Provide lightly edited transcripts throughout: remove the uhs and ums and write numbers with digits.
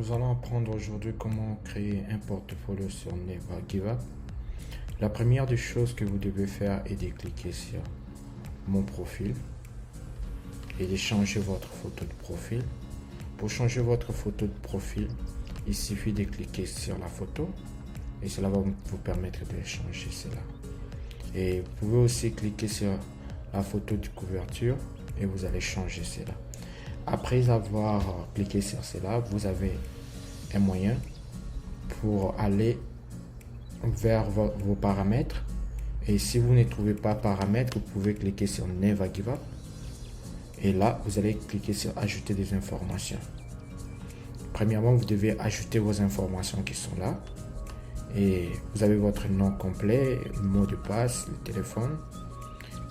Nous allons apprendre aujourd'hui comment créer un portfolio sur Never Give Up. La première des choses que vous devez faire est de cliquer sur mon profil et de changer votre photo de profil. Pour changer votre photo de profil, il suffit de cliquer sur la photo et cela va vous permettre de changer cela. Et vous pouvez aussi cliquer sur la photo de couverture et vous allez changer cela. Après avoir cliqué sur cela, vous avez un moyen pour aller vers vos paramètres. Et si vous ne trouvez pas paramètres, vous pouvez cliquer sur Never Give Up. Et là, vous allez cliquer sur Ajouter des informations. Premièrement, vous devez ajouter vos informations qui sont là. Et vous avez votre nom complet, le mot de passe, le téléphone.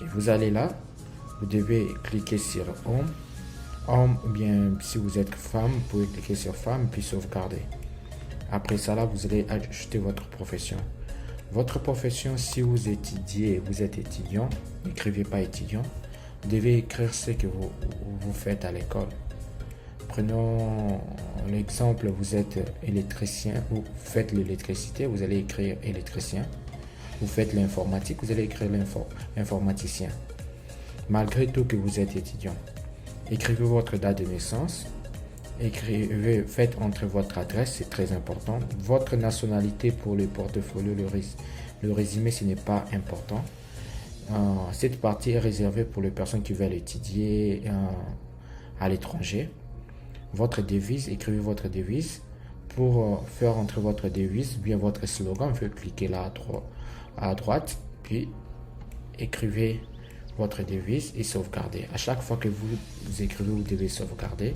Et vous allez là, vous devez cliquer sur Home. Homme ou bien si vous êtes femme, vous pouvez cliquer sur femme puis sauvegarder. Après ça là, vous allez ajouter votre profession. Votre profession, si vous étudiez, vous êtes étudiant, n'écrivez pas étudiant. Vous devez écrire ce que vous faites à l'école. Prenons l'exemple, vous êtes électricien, vous faites l'électricité, vous allez écrire électricien. Vous faites l'informatique, vous allez écrire informaticien. Malgré tout que vous êtes étudiant. Écrivez votre date de naissance, faites entrer votre adresse, c'est très important. Votre nationalité pour le portfolio, le résumé, ce n'est pas important. Cette partie est réservée pour les personnes qui veulent étudier à l'étranger. Votre devise, écrivez votre devise. Pour faire entrer votre devise, bien votre slogan, vous pouvez cliquer là à droite, puis écrivez votre devise et sauvegarder. À chaque fois que vous écrivez, vous devez sauvegarder.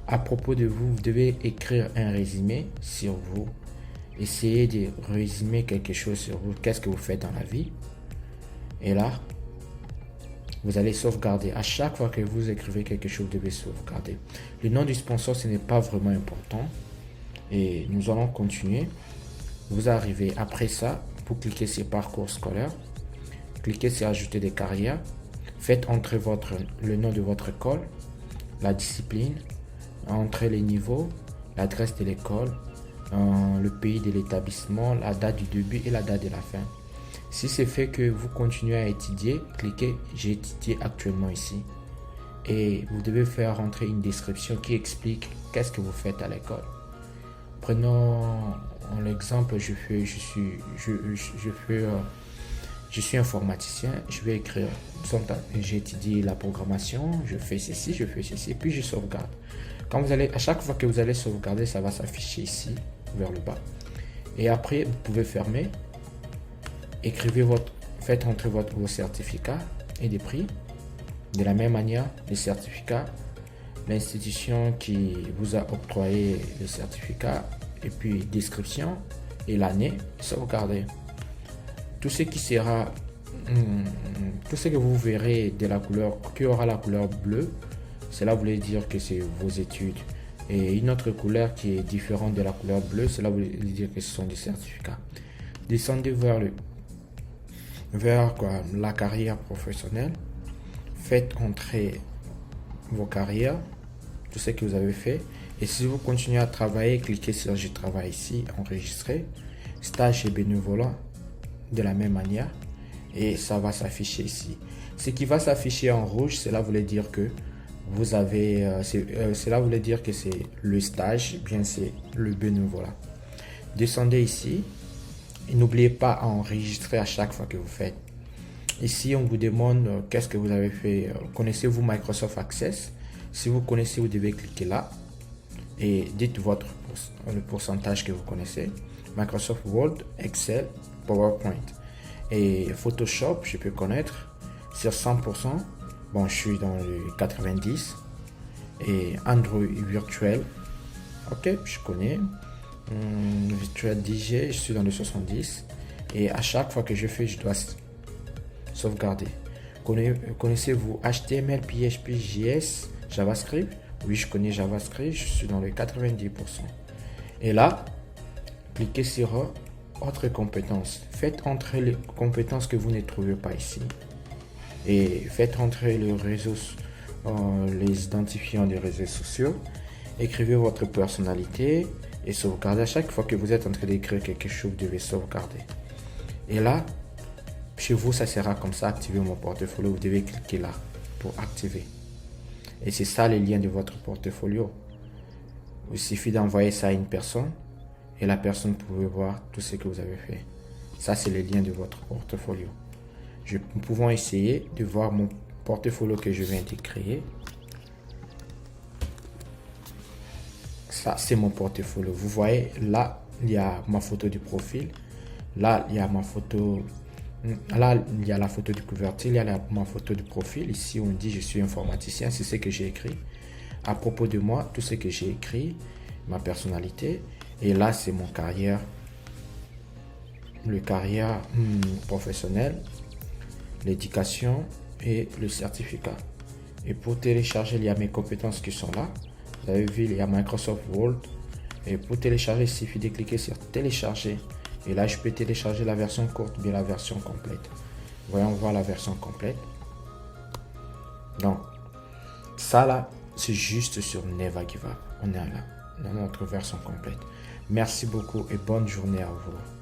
À propos de vous, vous devez écrire un résumé sur vous. Essayez de résumer quelque chose sur vous. Qu'est-ce que vous faites dans la vie? Et là, vous allez sauvegarder. À chaque fois que vous écrivez quelque chose, vous devez sauvegarder. Le nom du sponsor, ce n'est pas vraiment important. Et nous allons continuer. Vous arrivez après ça, vous cliquez sur parcours scolaire. Cliquez sur ajouter des carrières. Faites entrer le nom de votre école, la discipline, entrez les niveaux, l'adresse de l'école, le pays de l'établissement, la date du début et la date de la fin. Si c'est fait que vous continuez à étudier, cliquez j'ai étudié actuellement ici. Et vous devez faire entrer une description qui explique qu'est-ce que vous faites à l'école. Prenons l'exemple, je suis informaticien, je vais écrire, j'ai étudié la programmation, je fais ceci, puis je sauvegarde. À chaque fois que vous allez sauvegarder, ça va s'afficher ici, vers le bas. Et après, vous pouvez fermer, faites entrer vos certificats et des prix. De la même manière, les certificats, l'institution qui vous a octroyé le certificat, et puis description et l'année, sauvegardez. Tout ce que vous verrez de la couleur, qui aura la couleur bleue, cela voulait dire que c'est vos études. Et une autre couleur qui est différente de la couleur bleue, cela voulait dire que ce sont des certificats. Descendez vers la carrière professionnelle. Faites entrer vos carrières, tout ce que vous avez fait. Et si vous continuez à travailler, cliquez sur je travaille ici, enregistrer, stage et bénévolat. De la même manière et ça va s'afficher ici. Ce qui va s'afficher en rouge, cela voulait dire que vous avez cela voulait dire que c'est le stage, bien c'est le bénévolat. Descendez ici et n'oubliez pas à enregistrer à chaque fois que vous faites. Ici on vous demande qu'est-ce que vous avez fait. Connaissez-vous Microsoft Access? Si vous connaissez, vous devez cliquer là et dites le pourcentage que vous connaissez. Microsoft Word, Excel, PowerPoint et Photoshop, je peux connaître sur 100%. Bon, je suis dans le 90 et Android virtuel. Ok, je connais. Virtual DJ, je suis dans le 70 et à chaque fois que je fais, je dois sauvegarder. Connaissez-vous HTML, PHP, JS, JavaScript? Oui, je connais JavaScript, je suis dans le 90%. Et là, cliquez sur autres compétences. Faites entrer les compétences que vous ne trouvez pas ici. Et faites entrer les identifiants des réseaux sociaux. écrivez votre personnalité et sauvegardez. À chaque fois que vous êtes en train d'écrire quelque chose, vous devez sauvegarder. Et là, chez vous, ça sera comme ça, activer mon portfolio. Vous devez cliquer là pour activer. Et c'est ça les liens de votre portfolio. Il suffit d'envoyer ça à une personne et la personne peut voir tout ce que vous avez fait. Ça, c'est les liens de votre portfolio. Nous pouvons essayer de voir mon portfolio que je viens de créer. Ça, c'est mon portfolio. Vous voyez, là, il y a ma photo de profil. Là, il y a ma photo. Là, il y a la photo de couverture. Il y a ma photo de profil. Ici, on dit je suis informaticien. C'est ce que j'ai écrit. À propos de moi, tout ce que j'ai écrit, ma personnalité. Et là, c'est mon carrière. Le carrière professionnel, l'éducation et le certificat. Et pour télécharger, il y a mes compétences qui sont là. Vous avez vu, il y a Microsoft Word. Et pour télécharger, il suffit de cliquer sur télécharger. Et là, je peux télécharger la version courte ou bien la version complète. Voyons voir la version complète. Donc, ça là, c'est juste sur Never Give Up. On est là, dans notre version complète. Merci beaucoup et bonne journée à vous.